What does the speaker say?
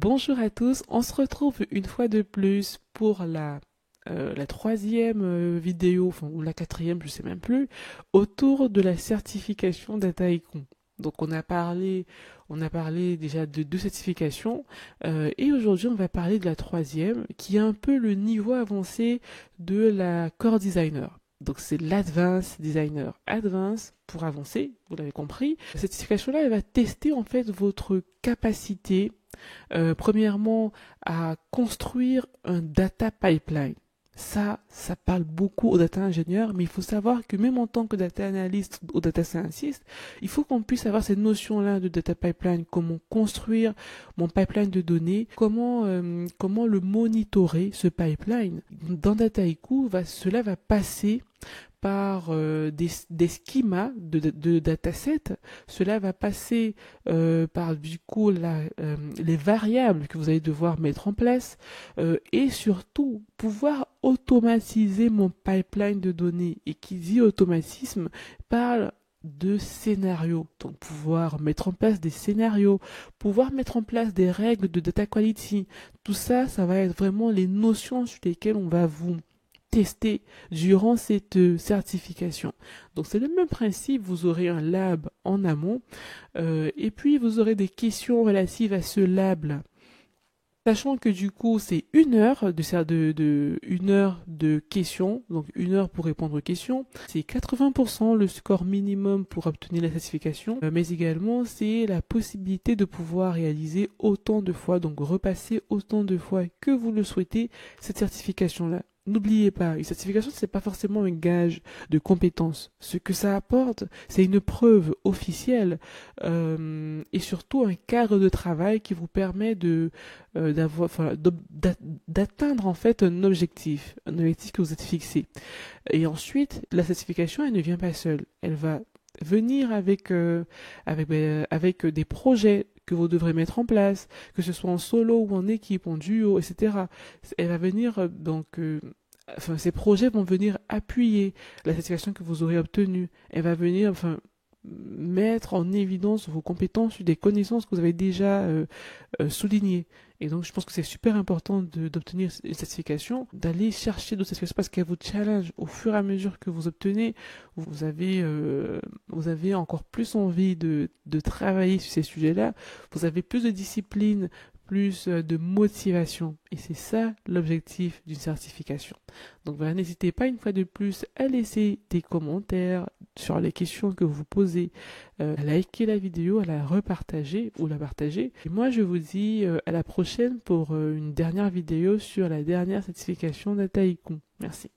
Bonjour à tous, on se retrouve une fois de plus pour la troisième vidéo, enfin, ou la quatrième, je sais même plus, autour de la certification Dataiku. Donc on a parlé déjà de deux certifications et aujourd'hui on va parler de la troisième qui est un peu le niveau avancé de la Core Designer. Donc c'est l'Advanced Designer. Advanced pour avancer, vous l'avez compris. Cette certification-là, elle va tester en fait votre capacité premièrement, à construire un data pipeline. Ça parle beaucoup aux data ingénieurs, mais il faut savoir que même en tant que data analyst ou data scientist, il faut qu'on puisse avoir cette notion-là de data pipeline, comment construire mon pipeline de données, comment le monitorer, ce pipeline. Dans Dataiku, cela va passer par des schémas de datasets. Cela va passer par du coup les variables que vous allez devoir mettre en place et surtout pouvoir automatiser mon pipeline de données. Et qui dit automatisme parle de scénarios. Donc pouvoir mettre en place des scénarios, pouvoir mettre en place des règles de data quality. Tout ça, ça va être vraiment les notions sur lesquelles on va vous tester durant cette certification. Donc c'est le même principe, vous aurez un lab en amont et puis vous aurez des questions relatives à ce lab-là. Sachant que du coup c'est une heure de questions, donc une heure pour répondre aux questions. C'est 80% le score minimum pour obtenir la certification, mais également c'est la possibilité de pouvoir réaliser autant de fois, donc repasser autant de fois que vous le souhaitez cette certification-là. N'oubliez pas, une certification, c'est pas forcément un gage de compétence. Ce que ça apporte, c'est une preuve officielle et surtout un cadre de travail qui vous permet d'atteindre en fait un objectif que vous êtes fixé. Et ensuite, la certification, elle ne vient pas seule. Elle va venir avec des projets que vous devrez mettre en place, que ce soit en solo ou en équipe, en duo, etc. Elle va venir ces projets vont venir appuyer la certification que vous aurez obtenue. Elle va venir mettre en évidence vos compétences sur des connaissances que vous avez déjà soulignées. Et donc, je pense que c'est super important d'obtenir une certification, d'aller chercher d'autres certifications parce qu'elle vous challenge au fur et à mesure que vous obtenez. Vous avez encore plus envie de travailler sur ces sujets-là. Vous avez plus de discipline, plus de motivation. Et c'est ça l'objectif d'une certification. Donc voilà, n'hésitez pas une fois de plus à laisser des commentaires sur les questions que vous posez, à liker la vidéo, à la repartager ou la partager. Et moi, je vous dis à la prochaine pour une dernière vidéo sur la dernière certification Dataiku. Merci.